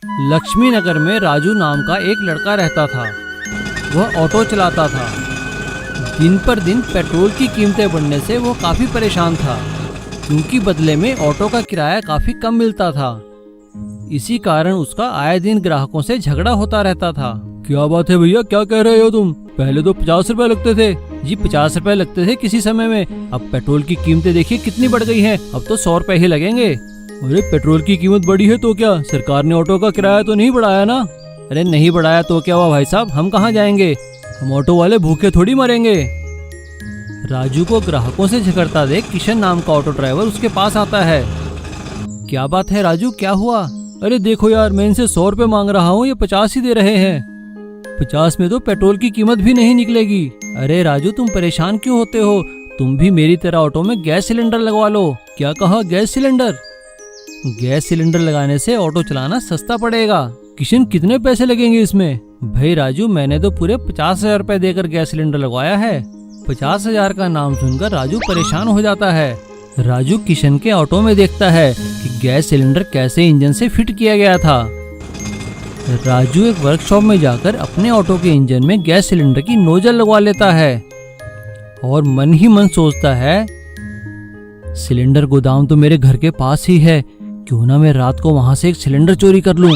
लक्ष्मी नगर में राजू नाम का एक लड़का रहता था। वह ऑटो चलाता था। दिन पर दिन पेट्रोल की कीमतें बढ़ने से वो काफी परेशान था, क्योंकि बदले में ऑटो का किराया काफी कम मिलता था। इसी कारण उसका आए दिन ग्राहकों से झगड़ा होता रहता था। क्या बात है भैया, क्या कह रहे हो तुम? पहले तो 50 रुपए लगते थे। जी 50 रुपए लगते थे किसी समय में, अब पेट्रोल की कीमतें देखिए कितनी बढ़ गई हैं, अब तो 100 रुपए ही लगेंगे। अरे पेट्रोल की कीमत बढ़ी है तो क्या, सरकार ने ऑटो का किराया तो नहीं बढ़ाया ना? अरे नहीं बढ़ाया तो क्या हुआ भाई साहब, हम कहाँ जाएंगे? हम ऑटो वाले भूखे थोड़ी मरेंगे। राजू को ग्राहकों से झगड़ता देख किशन नाम का ऑटो ड्राइवर उसके पास आता है। क्या बात है राजू, क्या हुआ? अरे देखो यार, मैं इनसे 100 रुपए मांग रहा हूँ, ये 50 ही दे रहे हैं। 50 में तो पेट्रोल की कीमत भी नहीं निकलेगी। अरे राजू तुम परेशान क्यों होते हो, तुम भी मेरी तरह ऑटो में गैस सिलेंडर लगवा लो। क्या कहा, गैस सिलेंडर? गैस सिलेंडर लगाने से ऑटो चलाना सस्ता पड़ेगा। किशन कितने पैसे लगेंगे इसमें? भाई राजू मैंने तो पूरे 50,000 रुपए देकर गैस सिलेंडर लगवाया है। 50,000 का नाम सुनकर राजू परेशान हो जाता है। राजू किशन के ऑटो में देखता है कि गैस सिलेंडर कैसे इंजन से फिट किया गया था। राजू एक वर्कशॉप में जाकर अपने ऑटो के इंजन में गैस सिलेंडर की नोजल लगवा लेता है और मन ही मन सोचता है, सिलेंडर गोदाम तो मेरे घर के पास ही है, क्यों ना मैं रात को वहां से एक सिलेंडर चोरी कर लूं।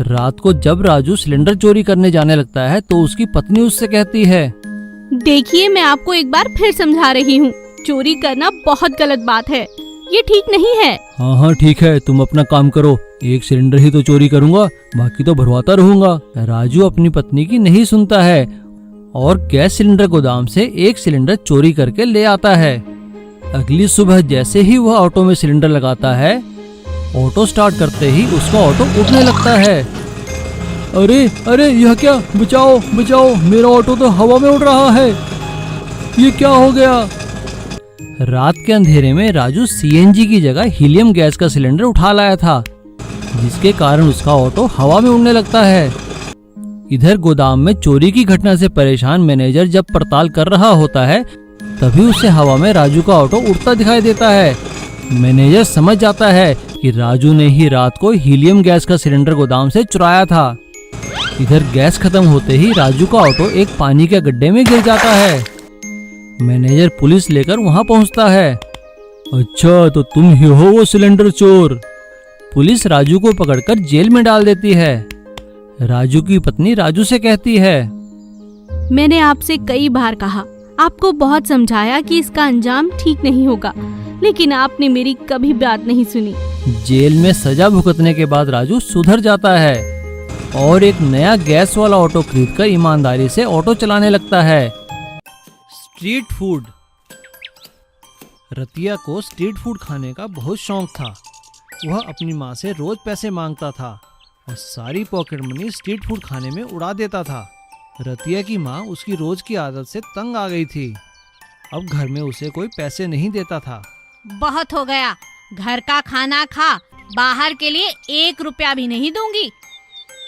रात को जब राजू सिलेंडर चोरी करने जाने लगता है तो उसकी पत्नी उससे कहती है, देखिए मैं आपको एक बार फिर समझा रही हूँ, चोरी करना बहुत गलत बात है, ये ठीक नहीं है। हाँ ठीक है, तुम अपना काम करो, एक सिलेंडर ही तो चोरी करूंगा, बाकी तो भरवाता रहूंगा। राजू अपनी पत्नी की नहीं सुनता है और गैस सिलेंडर गोदाम से एक सिलेंडर चोरी करके ले आता है। अगली सुबह जैसे ही वह ऑटो में सिलेंडर लगाता है, ऑटो स्टार्ट करते ही उसका ऑटो उड़ने लगता है। अरे अरे यह क्या, बचाओ बचाओ, मेरा ऑटो तो हवा में उड़ रहा है, ये क्या हो गया? रात के अंधेरे में राजू सीएनजी की जगह हीलियम गैस का सिलेंडर उठा लाया था, जिसके कारण उसका ऑटो हवा में उड़ने लगता है। इधर गोदाम में चोरी की घटना से परेशान मैनेजर जब पड़ताल कर रहा होता है, तभी उसे हवा में राजू का ऑटो उड़ता दिखाई देता है। मैनेजर समझ जाता है कि राजू ने ही रात को हीलियम गैस का सिलेंडर गोदाम से चुराया था। इधर गैस खत्म होते ही राजू का ऑटो एक पानी के गड्ढे में गिर जाता है। मैनेजर पुलिस लेकर वहां पहुंचता है। अच्छा तो तुम ही हो वो सिलेंडर चोर। पुलिस राजू को पकड़कर जेल में डाल देती है। राजू की पत्नी राजू से कहती है, मैंने आपसे कई बार कहा, आपको बहुत समझाया कि इसका अंजाम ठीक नहीं होगा, लेकिन आपने मेरी कभी बात नहीं सुनी। जेल में सजा भुगतने के बाद राजू सुधर जाता है और एक नया गैस वाला ऑटो खरीदकर ईमानदारी से ऑटो चलाने लगता है। Street food. रतिया को स्ट्रीट फूड खाने का बहुत शौक था। वह अपनी माँ से रोज पैसे मांगता था और सारी पॉकेट मनी स्ट्रीट फूड खाने में उड़ा देता था। रतिया की माँ उसकी रोज की आदत से तंग आ गई थी। अब घर में उसे कोई पैसे नहीं देता था। बहुत हो गया, घर का खाना खा, बाहर के लिए 1 रुपया भी नहीं दूंगी।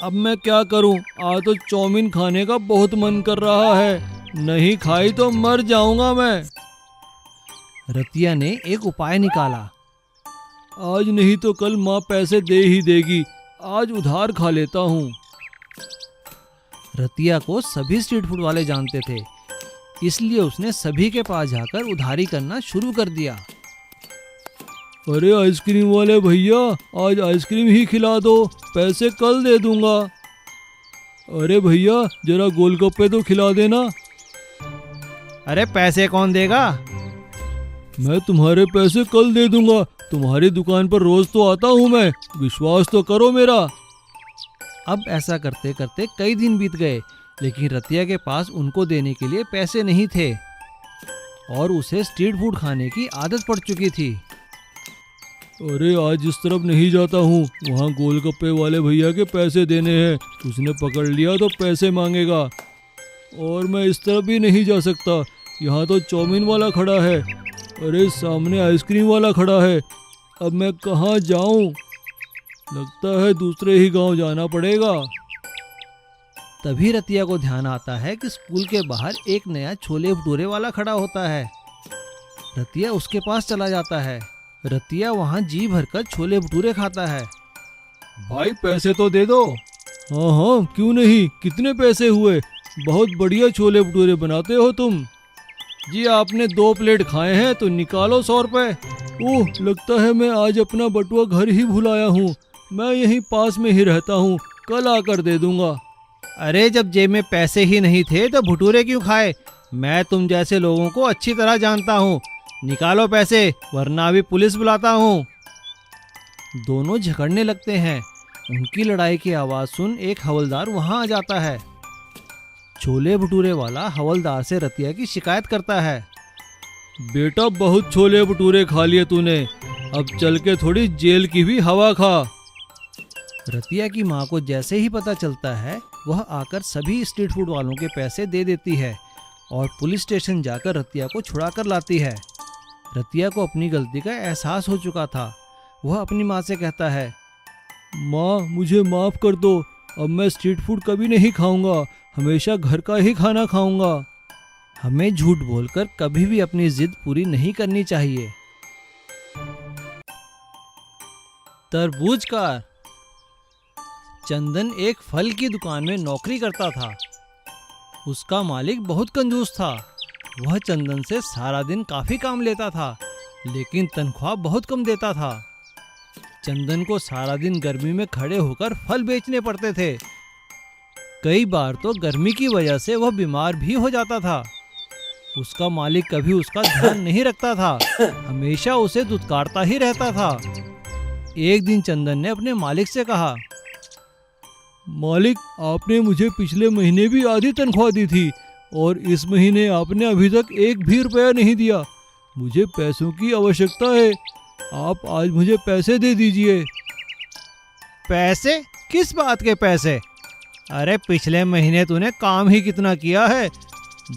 अब मैं क्या करूं, आज तो चाउमीन खाने का बहुत मन कर रहा है, नहीं खाई तो मर जाऊंगा मैं। रतिया ने एक उपाय निकाला। आज नहीं तो कल माँ पैसे दे ही देगी, आज उधार खा लेता हूँ। रतिया को सभी स्ट्रीट फूड वाले जानते थे, इसलिए उसने सभी के पास जाकर उधारी करना शुरू कर दिया। अरे आइसक्रीम वाले भैया, आज आइसक्रीम ही खिला दो, पैसे कल दे दूंगा। अरे भैया जरा गोलगप्पे तो खिला देना। अरे पैसे कौन देगा? मैं तुम्हारे पैसे कल दे दूंगा, तुम्हारी दुकान पर रोज तो आता हूँ मैं, विश्वास तो करो मेरा। अब ऐसा करते करते कई दिन बीत गए, लेकिन रतिया के पास उनको देने के लिए पैसे नहीं थे और उसे स्ट्रीट फूड खाने की आदत पड़ चुकी थी। अरे आज इस तरफ नहीं जाता हूँ, वहाँ गोलगप्पे वाले भैया के पैसे देने हैं, उसने पकड़ लिया तो पैसे मांगेगा। और मैं इस तरफ भी नहीं जा सकता, यहाँ तो चाउमीन वाला खड़ा है, अरे सामने आइसक्रीम वाला खड़ा है, अब मैं कहाँ जाऊँ? लगता है दूसरे ही गांव जाना पड़ेगा। तभी रतिया को ध्यान आता है कि स्कूल के बाहर एक नया छोले भटूरे वाला खड़ा होता है। रतिया उसके पास चला जाता है। रतिया वहाँ जी भरकर छोले भटूरे खाता है। भाई पैसे तो दे दो। हाँ हाँ क्यों नहीं, कितने पैसे हुए? बहुत बढ़िया छोले भटूरे बनाते हो तुम। जी आपने 2 प्लेट खाए हैं तो निकालो 100 रुपए। ओह लगता है मैं आज अपना बटुआ घर ही भुलाया हूँ। मैं यहीं पास में ही रहता हूँ, कल आकर दे दूंगा। अरे जब जेब में पैसे ही नहीं थे तो भटूरे क्यों खाए? मैं तुम जैसे लोगों को अच्छी तरह जानता हूँ। निकालो पैसे वरना अभी पुलिस बुलाता हूँ। दोनों झगड़ने लगते हैं। उनकी लड़ाई की आवाज़ सुन एक हवलदार वहाँ आ जाता है। छोले भटूरे वाला हवलदार से रतिया की शिकायत करता है। बेटा बहुत छोले भटूरे खा लिए तूने, अब चल के थोड़ी जेल की भी हवा खा। रतिया की माँ को जैसे ही पता चलता है वह आकर सभी स्ट्रीट फूड वालों के पैसे दे देती है और पुलिस स्टेशन जाकर रतिया को छुड़ा कर लाती है। रतिया को अपनी गलती का एहसास हो चुका था। वह अपनी माँ से कहता है, माँ मुझे माफ़ कर दो, अब मैं स्ट्रीट फूड कभी नहीं खाऊंगा, हमेशा घर का ही खाना खाऊंगा। हमें झूठ बोलकर कभी भी अपनी जिद पूरी नहीं करनी चाहिए। तरबूज का चंदन एक फल की दुकान में नौकरी करता था। उसका मालिक बहुत कंजूस था। वह चंदन से सारा दिन काफी काम लेता था, लेकिन तनख्वाह बहुत कम देता था। चंदन को सारा दिन गर्मी में खड़े होकर फल बेचने पड़ते थे। कई बार तो गर्मी की वजह से वह बीमार भी हो जाता था। उसका मालिक कभी उसका ध्यान नहीं रखता था, हमेशा उसे दुत्कारता ही रहता था। एक दिन चंदन ने अपने मालिक से कहा, मालिक आपने मुझे पिछले महीने भी आधी तनख्वाह दी थी और इस महीने आपने अभी तक 1 भी रुपया नहीं दिया। मुझे पैसों की आवश्यकता है, आप आज मुझे पैसे दे दीजिए। पैसे? किस बात के पैसे? अरे पिछले महीने तूने काम ही कितना किया है,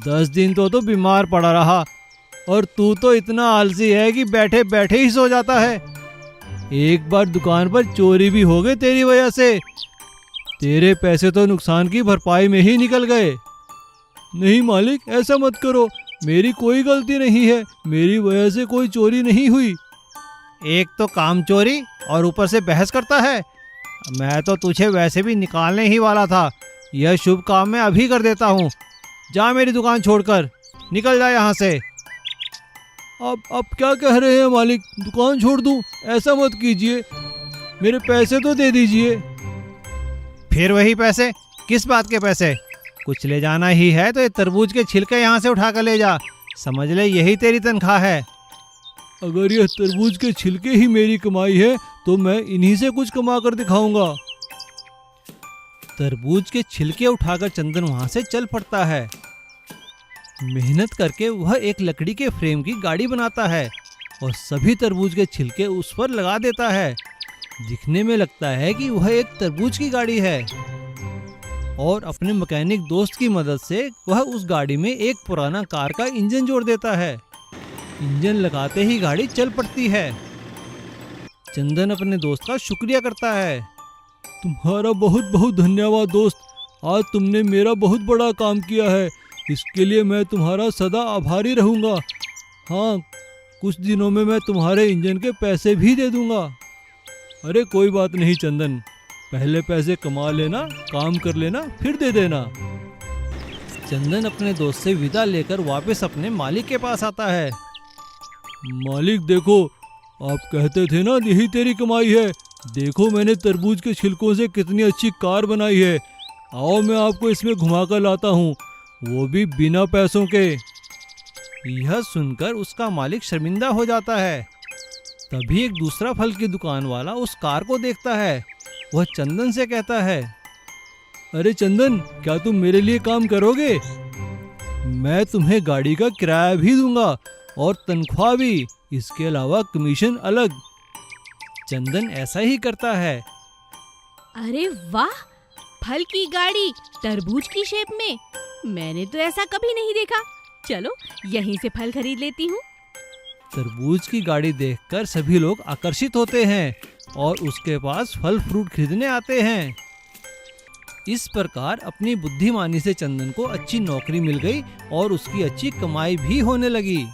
10 दिन तो बीमार पड़ा रहा और तू तो इतना आलसी है कि बैठे बैठे ही सो जाता है। एक बार दुकान पर चोरी भी हो गई तेरी वजह से। तेरे पैसे तो नुकसान की भरपाई में ही निकल गए। नहीं मालिक ऐसा मत करो, मेरी कोई गलती नहीं है, मेरी वजह से कोई चोरी नहीं हुई। एक तो काम चोरी और ऊपर से बहस करता है। मैं तो तुझे वैसे भी निकालने ही वाला था। यह शुभ काम मैं अभी कर देता हूँ। जा मेरी दुकान छोड़कर, निकल जा यहाँ से। अब क्या कह रहे हैं मालिक, दुकान छोड़ दूँ? ऐसा मत कीजिए, मेरे पैसे तो दे दीजिए। फिर वही पैसे? किस बात के पैसे? कुछ ले जाना ही है तो ये तरबूज के छिलके यहाँ से उठा कर ले जा, समझ ले यही तेरी तनख्वाह है। अगर यह तरबूज के छिलके ही मेरी कमाई है तो मैं इन्हीं से कुछ कमा कर दिखाऊंगा। तरबूज के छिलके उठाकर चंदन वहां से चल पड़ता है। मेहनत करके वह एक लकड़ी के फ्रेम की गाड़ी बनाता है और सभी तरबूज के छिलके उस पर लगा देता है। दिखने में लगता है कि वह एक तरबूज की गाड़ी है और अपने मैकेनिक दोस्त की मदद से वह उस गाड़ी में एक पुराना कार का इंजन जोड़ देता है। इंजन लगाते ही गाड़ी चल पड़ती है। चंदन अपने दोस्त का शुक्रिया करता है। तुम्हारा बहुत बहुत धन्यवाद दोस्त, आज तुमने मेरा बहुत बड़ा काम किया है, इसके लिए मैं तुम्हारा सदा आभारी रहूँगा। हाँ कुछ दिनों में मैं तुम्हारे इंजन के पैसे भी दे दूँगा। अरे कोई बात नहीं चंदन, पहले पैसे कमा लेना, काम कर लेना, फिर दे देना। चंदन अपने दोस्त से विदा लेकर वापस अपने मालिक के पास आता है। मालिक देखो, आप कहते थे ना यही तेरी कमाई है, देखो मैंने तरबूज के छिलकों से कितनी अच्छी कार बनाई है। आओ मैं आपको इसमें घुमा कर लाता हूँ, वो भी बिना पैसों के। यह सुनकर उसका मालिक शर्मिंदा हो जाता है। तभी एक दूसरा फल की दुकान वाला उस कार को देखता है। वह चंदन से कहता है, अरे चंदन क्या तुम मेरे लिए काम करोगे? मैं तुम्हें गाड़ी का किराया भी दूंगा और तनख्वाह भी, इसके अलावा कमीशन अलग। चंदन ऐसा ही करता है। अरे वाह, फल की गाड़ी तरबूज की शेप में, मैंने तो ऐसा कभी नहीं देखा। चलो यहीं से फल खरीद लेती हूँ। तरबूज की गाड़ी देखकर सभी लोग आकर्षित होते हैं और उसके पास फल फ्रूट खरीदने आते हैं। इस प्रकार अपनी बुद्धिमानी से चंदन को अच्छी नौकरी मिल गई और उसकी अच्छी कमाई भी होने लगी।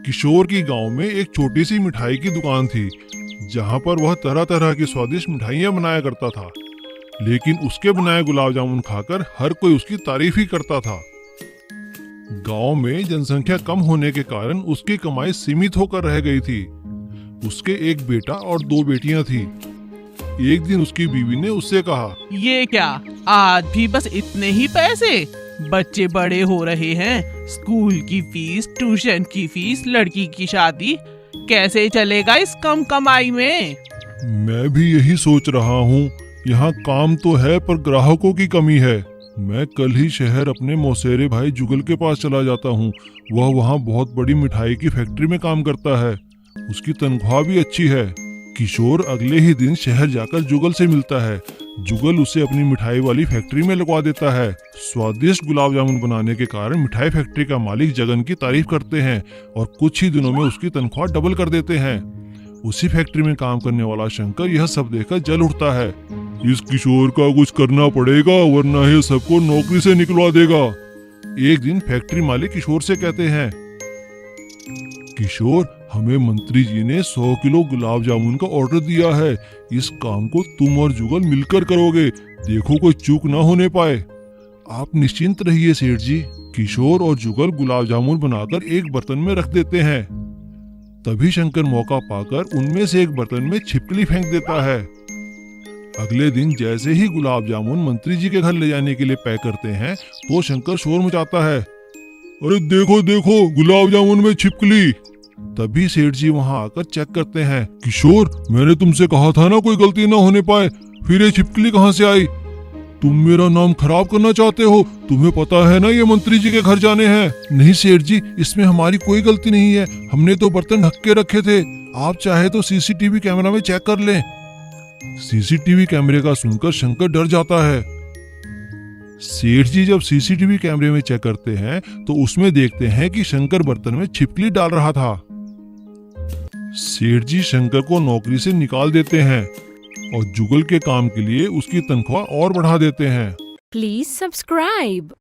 किशोर की गांव में एक छोटी सी मिठाई की दुकान थी, जहां पर वह तरह तरह की स्वादिष्ट मिठाइयां बनाया करता था। लेकिन उसके बनाए गुलाब जामुन खाकर हर कोई उसकी तारीफ ही करता था। गांव में जनसंख्या कम होने के कारण उसकी कमाई सीमित होकर रह गई थी। उसके एक बेटा और 2 बेटियां थी। एक दिन उसकी बीवी ने उससे कहा, ये क्या, आज भी बस इतने ही पैसे? बच्चे बड़े हो रहे हैं, स्कूल की फीस, ट्यूशन की फीस, लड़की की शादी, कैसे चलेगा इस कम कमाई में? मैं भी यही सोच रहा हूँ। यहाँ काम तो है पर ग्राहकों की कमी है। मैं कल ही शहर अपने मौसेरे भाई जुगल के पास चला जाता हूँ। वह वहाँ बहुत बड़ी मिठाई की फैक्ट्री में काम करता है। उसकी तनख्वाह भी अच्छी है। किशोर अगले ही दिन शहर जाकर जुगल से मिलता है। जुगल उसे अपनी मिठाई वाली फैक्ट्री में लगवा देता है। स्वादिष्ट गुलाब जामुन बनाने के कारण मिठाई फैक्ट्री का मालिक जगन की तारीफ करते हैं और कुछ ही दिनों में उसकी तनख्वाह डबल कर देते हैं। उसी फैक्ट्री में काम करने वाला शंकर यह सब देखकर जल उठता है। इस किशोर का कुछ करना पड़ेगा, वरना ये सबको नौकरी से निकलवा देगा। एक दिन फैक्ट्री मालिक किशोर से कहते हैं, किशोर, हमें मंत्री जी ने 100 किलो गुलाब जामुन का ऑर्डर दिया है। इस काम को तुम और जुगल मिलकर करोगे। देखो कोई चूक ना होने पाए। आप निश्चिंत रहिए सेठ जी। किशोर और जुगल गुलाब जामुन बनाकर एक बर्तन में रख देते हैं। तभी शंकर मौका पाकर उनमें से एक बर्तन में छिपकली फेंक देता है। अगले दिन जैसे ही गुलाब जामुन मंत्री जी के घर ले जाने के लिए पैक करते हैं तो शंकर शोर मचाता है, अरे देखो देखो, गुलाब जामुन में छिपकली। तभी सेठ जी वहां आकर चेक करते हैं। किशोर, मैंने तुमसे कहा था ना कोई गलती ना होने पाए, फिर ये छिपकली कहाँ से आई? तुम मेरा नाम खराब करना चाहते हो? तुम्हें पता है ना ये मंत्री जी के घर जाने हैं। नहीं सेठ जी, इसमें हमारी कोई गलती नहीं है। हमने तो बर्तन ढक के रखे थे। आप चाहे तो सीसीटीवी कैमरा में चेक कर लें। सीसीटीवी कैमरे का सुनकर शंकर डर जाता है। सेठ जी जब सीसीटीवी कैमरे में चेक करते हैं तो उसमें देखते हैं कि शंकर बर्तन में छिपकली डाल रहा था। सेठ जी शंकर को नौकरी से निकाल देते हैं और जुगल के काम के लिए उसकी तनख्वाह और बढ़ा देते हैं। Please subscribe.